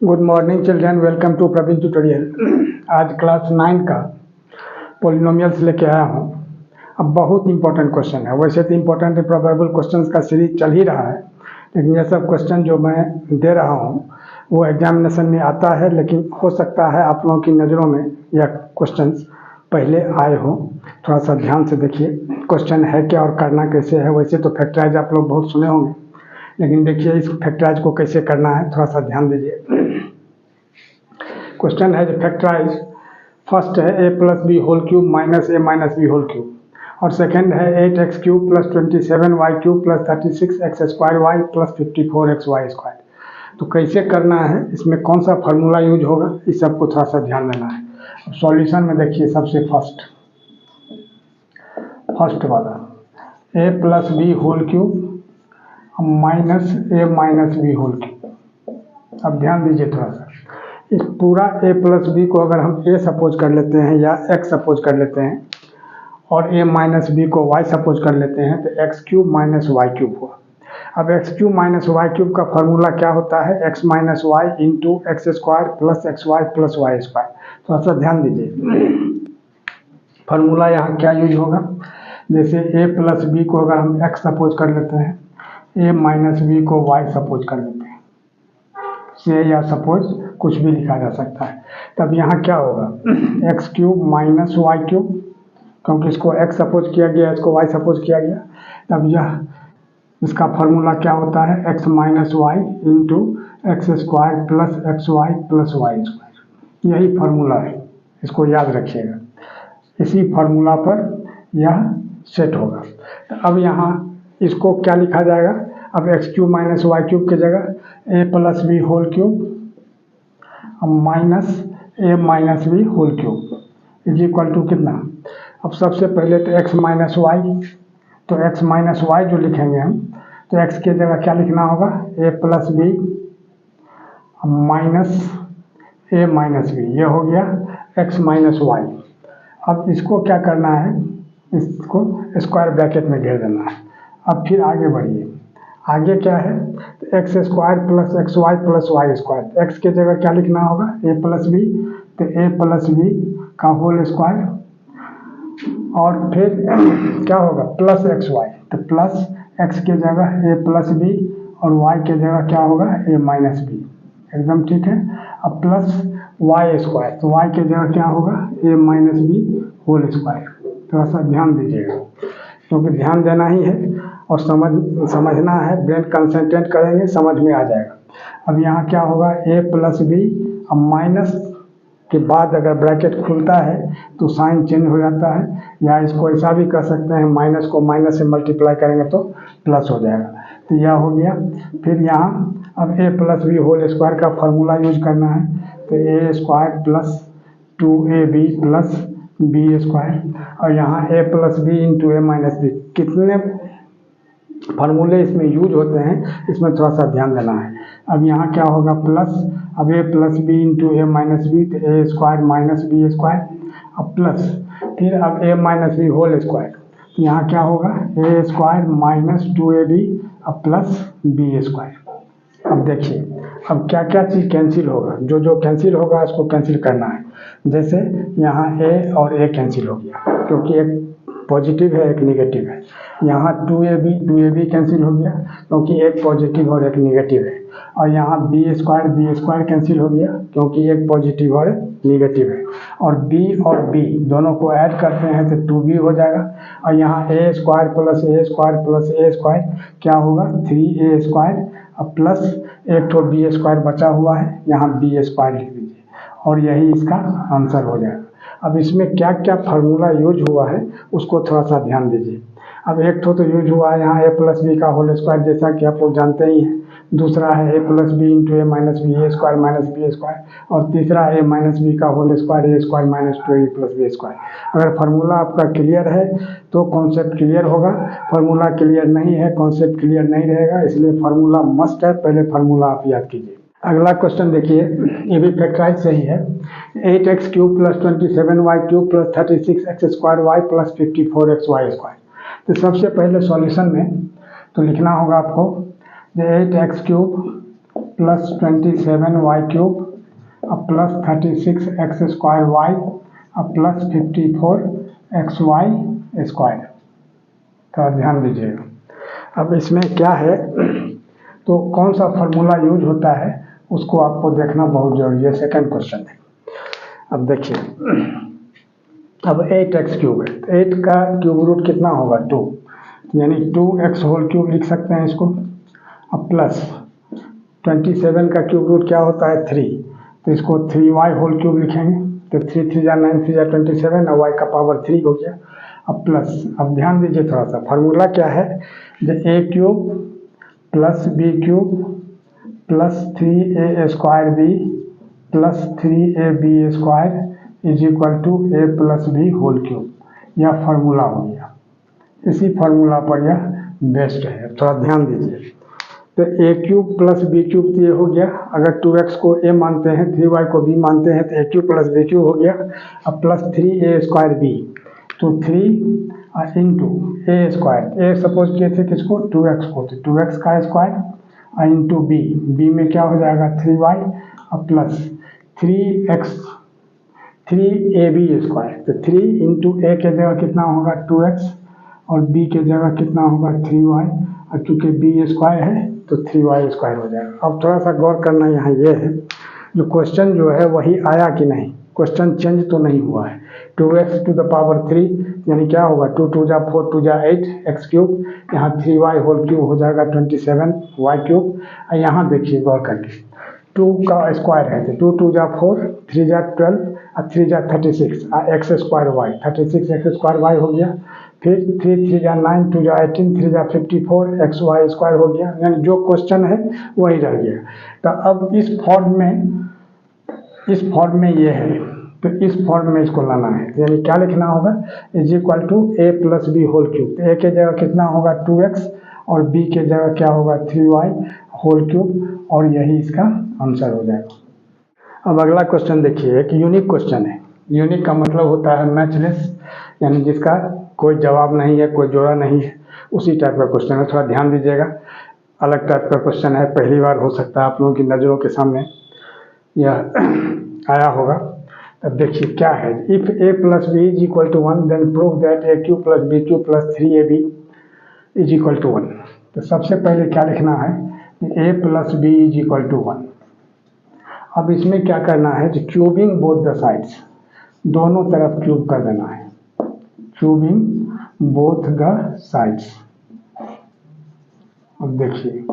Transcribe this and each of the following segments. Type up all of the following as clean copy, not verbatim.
Good morning children, welcome to Praveen tutorial. आज class 9 का polynomials लेके आया हूँ। अब बहुत इंपॉर्टेंट क्वेश्चन है। वैसे तो इंपॉर्टेंट प्रोबेबल क्वेश्चंस का सीरीज चल ही रहा है, लेकिन ये सब क्वेश्चन जो मैं दे रहा हूँ वो एग्जामिनेशन में आता है, लेकिन हो सकता है आप लोगों की नज़रों में यह क्वेश्चंस पहले आए हो। थोड़ा सा ध्यान से देखिए क्वेश्चन है क्या और करना कैसे है। वैसे तो फैक्टराइज आप लोग बहुत सुने होंगे, लेकिन देखिए इस फैक्टराइज को कैसे करना है, थोड़ा सा ध्यान दीजिए। क्वेश्चन है जो फैक्टराइज फर्स्ट है a plus B whole cube minus A minus B whole cube, और सेकेंड है 8x cube plus 27y cube plus 36x square Y plus 54x Y square. तो कैसे करना है, इसमें कौन सा फार्मूला यूज होगा, इस सबको थोड़ा सा ध्यान देना है। अब सॉल्यूशन में देखिए सबसे फर्स्ट वाला a plus B whole cube minus A minus B whole cube. अब ध्यान दीजिए थोड़ा सा, इस पूरा a प्लस बी को अगर हम a सपोज कर लेते हैं या x सपोज कर लेते हैं और a माइनस बी को y सपोज कर लेते हैं, तो X cube minus Y cube हुआ। अब x cube minus Y cube का फॉर्मूला क्या होता है, x minus Y into X square plus X Y plus Y square. थोड़ा सा ध्यान दीजिए फॉर्मूला यहाँ क्या यूज होगा। जैसे a प्लस बी को अगर हम x सपोज कर लेते हैं, a माइनस बी को y सपोज कर लेते हैं, से या सपोज कुछ भी लिखा जा सकता है। तब यहाँ क्या होगा, X cube minus Y cube, क्योंकि इसको x सपोज किया गया, इसको y सपोज किया गया। तब यह इसका फॉर्मूला क्या होता है, x minus Y into X square plus X Y plus Y square. यही फार्मूला है, इसको याद रखिएगा। इसी फार्मूला पर यह सेट होगा। तो अब यहाँ इसको क्या लिखा जाएगा, अब x cube minus Y cube की जगह ए plus B whole cube minus A minus B whole cube is equal to कितना। अब सबसे पहले तो एक्स माइनस वाई, तो एक्स माइनस वाई जो लिखेंगे हम, तो एक्स की जगह क्या लिखना होगा, A plus B minus A minus B, ये हो गया एक्स माइनस वाई। अब इसको क्या करना है, इसको स्क्वायर ब्रैकेट में घेर देना है। अब फिर आगे बढ़िए, आगे क्या है, तो X square plus X Y plus Y square. X की जगह क्या लिखना होगा, ए प्लस बी, तो ए प्लस बी का होल स्क्वायर, और फिर क्या होगा प्लस एक्स वाई, तो प्लस एक्स की जगह ए प्लस बी और वाई की जगह क्या होगा, ए माइनस बी। एकदम ठीक है। अब प्लस वाई स्क्वायर, तो वाई की जगह क्या होगा, ए माइनस बी होल स्क्वायर। थोड़ा सा ध्यान दीजिएगा, क्योंकि ध्यान देना ही है और समझना है। ब्रेन कंसंट्रेट करेंगे, समझ में आ जाएगा। अब यहाँ क्या होगा, ए प्लस बी, अब माइनस के बाद अगर ब्रैकेट खुलता है तो साइन चेंज हो जाता है, या इसको ऐसा भी कर सकते हैं, माइनस को माइनस से मल्टीप्लाई करेंगे तो प्लस हो जाएगा। तो यह हो गया। फिर यहाँ अब a plus B whole square का फॉर्मूला यूज करना है, तो a square plus 2ab plus b square, और यहाँ a plus b into a minus b. कितने फार्मूले इसमें यूज होते हैं, इसमें थोड़ा सा ध्यान देना है। अब यहाँ क्या होगा, प्लस अब a plus b into a minus B, तो a square minus b square, अब प्लस फिर अब ए माइनस बी होल स्क्वायर, तो यहाँ क्या होगा, ए स्क्वायर माइनस 2ab अब प्लस बी स्क्वायर। अब देखिए अब क्या क्या चीज़ कैंसिल होगा, जो जो कैंसिल होगा उसको कैंसिल करना है। जैसे यहाँ ए और ए कैंसिल हो गया, क्योंकि एक पॉजिटिव है एक निगेटिव है। यहाँ 2ab कैंसिल हो गया, क्योंकि एक पॉजिटिव और एक निगेटिव है। और यहाँ बी स्क्वायर कैंसिल हो गया, क्योंकि एक पॉजिटिव और निगेटिव है। और b और b दोनों को ऐड करते हैं तो 2b हो जाएगा। और यहाँ ए स्क्वायर प्लस ए स्क्वायर प्लस ए स्क्वायर क्या होगा, 3a स्क्वायर, अब प्लस एक तो बी स्क्वायर बचा हुआ है, यहाँ बी स्क्वायर लिख दीजिए, और यही इसका आंसर हो जाएगा। अब इसमें क्या क्या फार्मूला यूज हुआ है उसको थोड़ा सा ध्यान दीजिए। अब एक तो यूज हुआ है यहाँ ए प्लस बी का होल स्क्वायर, जैसा कि आप लोग जानते ही हैं। दूसरा है a plus b into a minus b, a square minus b square, और तीसरा ए माइनस बी का whole square, a square minus 2a plus b square. अगर फार्मूला आपका क्लियर है तो कॉन्सेप्ट क्लियर होगा, फार्मूला क्लियर नहीं है कॉन्सेप्ट क्लियर नहीं रहेगा, इसलिए फार्मूला मस्ट है, पहले फार्मूला आप याद कीजिए। अगला क्वेश्चन देखिए, ये भी फैक्टराइज सही है। 8x cube plus 27y cube plus 36x square Y plus 54x Y square. तो सबसे पहले सॉल्यूशन में तो लिखना होगा आपको 8x क्यूब प्लस 27y³ अब प्लस 36x² अब प्लस 54xy²। तो ध्यान दीजिएगा, अब इसमें क्या है तो कौन सा फार्मूला यूज होता है उसको आपको देखना बहुत जरूरी है। सेकंड क्वेश्चन है, अब देखिए, अब 8x³ है, 8 का क्यूब रूट कितना होगा 2, यानी 2x³ लिख सकते हैं इसको। अब प्लस 27 का क्यूब रूट क्या होता है 3, तो इसको 3y³ लिखेंगे। तो 3 3 जा 9 3 जा 27 और y का पावर 3 हो गया। अब प्लस, अब ध्यान दीजिए थोड़ा सा, फार्मूला क्या है, जो a³ plus b³ plus 3a² plus 3ab² is equal to a plus b³। यह फार्मूला हो गया, इसी फार्मूला पर यह बेस्ड है। थोड़ा ध्यान दीजिए, तो a³ प्लस b³ तो ये हो गया, अगर 2x को a मानते हैं 3y को b मानते हैं तो a³ प्लस b³ हो गया। अब प्लस 3a²b, तो 3 इंटू a², सपोज किए थे किसको 2x को, तो 2x का स्क्वायर इंटू b में क्या हो जाएगा 3y, अब प्लस 3ab², तो 3 इंटू a के जगह कितना होगा 2x और b के जगह कितना होगा 3y, और चूंकि b² है तो 3y² हो जाएगा। अब थोड़ा सा गौर करना यहाँ ये है, जो क्वेश्चन जो है वही आया कि नहीं, क्वेश्चन चेंज तो नहीं हुआ है। 2x टू द पावर 3 यानी क्या होगा 2 2 जा 4 2 जा 8 x³, यहाँ 3y³ हो जाएगा 27y³। और यहाँ देखिए गौर करके, 2 का स्क्वायर है तो 2 2 जा 4 3 जा 12 और 3 जा 36 x²y 36x² हो गया। फिर 3 3 जा 9 2 जा 18 3 जा 54 xy² हो गया, यानी जो क्वेश्चन है वही रह गया। तो अब इस फॉर्म में ये है, तो इस फॉर्म में इसको लाना है, यानी क्या लिखना होगा is equal to a plus b³। तो a के जगह कितना होगा 2x और b के जगह क्या होगा 3y³, और यही इसका आंसर हो जाएगा। अब अगला क्वेश्चन देखिए, एक यूनिक क्वेश्चन है। यूनिक का मतलब होता है मैचलेस, यानी जिसका कोई जवाब नहीं है, कोई जोड़ा नहीं है, उसी टाइप का क्वेश्चन है। थोड़ा ध्यान दीजिएगा, अलग टाइप का क्वेश्चन है, पहली बार हो सकता है आप लोगों की नज़रों के सामने यह आया होगा। अब देखिए क्या है, if a plus b is equal to 1 then prove that a³ plus b³ plus 3ab is equal to 1। तो सबसे पहले क्या लिखना है कि a plus b is equal to 1। अब इसमें क्या करना है, जो क्यूबिंग बोथ द साइड्स, दोनों तरफ क्यूब कर देना है, क्यूबिंग बोथ द साइड्स। अब देखिए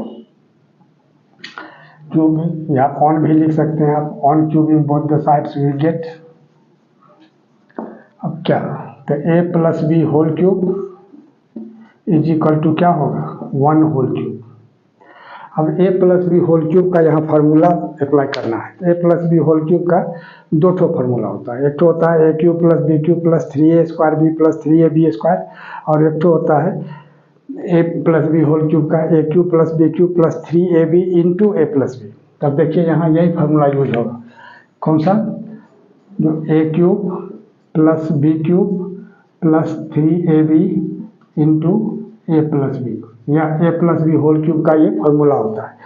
क्यूबिंग, या ऑन भी लिख सकते हैं आप, on cubing both the sides we get. अब क्या, तो a plus b whole cube is equal to क्या होगा 1 होल क्यूब। अब a plus b whole cube का यहाँ फार्मूला अप्लाई करना है। a plus b whole cube का दो ठो फार्मूला होता है, एक तो होता है a³ plus b³ plus 3a² plus 3ab², और एक तो होता है a plus b whole cube का a³ plus b³ plus 3ab into a plus b। तब देखिए यहाँ यही फार्मूला यूज होगा, कौन सा, जो a³ plus b³ plus 3ab into a plus b, या a plus b whole cube का ये फार्मूला होता है।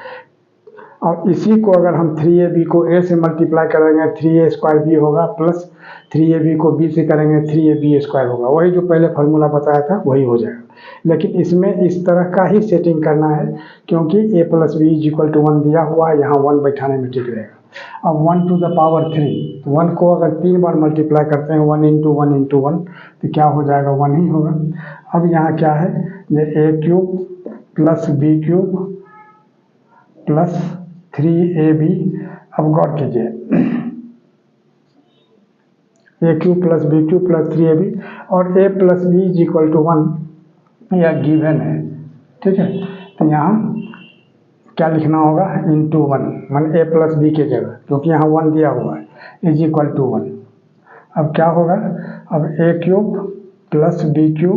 और इसी को अगर हम 3ab को a से मल्टीप्लाई करेंगे 3a² होगा, प्लस 3ab को b से करेंगे 3ab² होगा, वही जो पहले फार्मूला बताया था वही हो जाएगा। लेकिन इसमें इस तरह का ही सेटिंग करना है, क्योंकि a plus B is equal to 1 दिया हुआ है, यहाँ 1 बैठाने में ठीक रहेगा। अब 1 टू द पावर 3, 1 को अगर 3 बार मल्टीप्लाई करते हैं 1 इंटू 1 इंटू 1 तो क्या हो जाएगा 1 ही होगा। अब यहाँ क्या है, ये a³ plus b³ plus 3ab, अब गौर कीजिए a³ plus b³ plus 3ab, और a plus B is equal to 1 यह गिवन है, ठीक है। तो यहाँ क्या लिखना होगा इंटू 1, मान a प्लस बी के जगह, क्योंकि यहाँ 1 दिया हुआ है, इज इक्वल टू 1। अब क्या होगा, अब a³ प्लस b³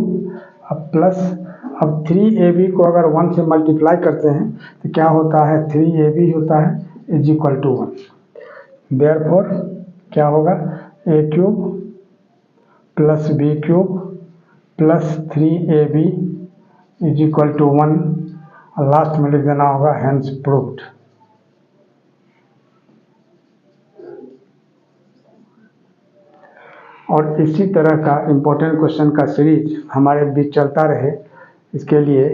अब प्लस, अब 3ab को अगर 1 से मल्टीप्लाई करते हैं तो क्या होता है 3ab होता है इज इक्वल टू 1। देयरफॉर क्या होगा a³ plus b³ plus 3ab is equal to 1, और लास्ट में लिख देना होगा हैंस प्रूव्ड। और इसी तरह का इम्पोर्टेंट क्वेश्चन का सीरीज हमारे बीच चलता रहे, इसके लिए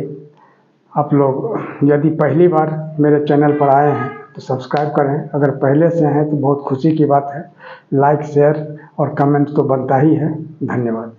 आप लोग यदि पहली बार मेरे चैनल पर आए हैं तो सब्सक्राइब करें। अगर पहले से हैं तो बहुत खुशी की बात है। लाइक, शेयर और कमेंट तो बनता ही है। धन्यवाद।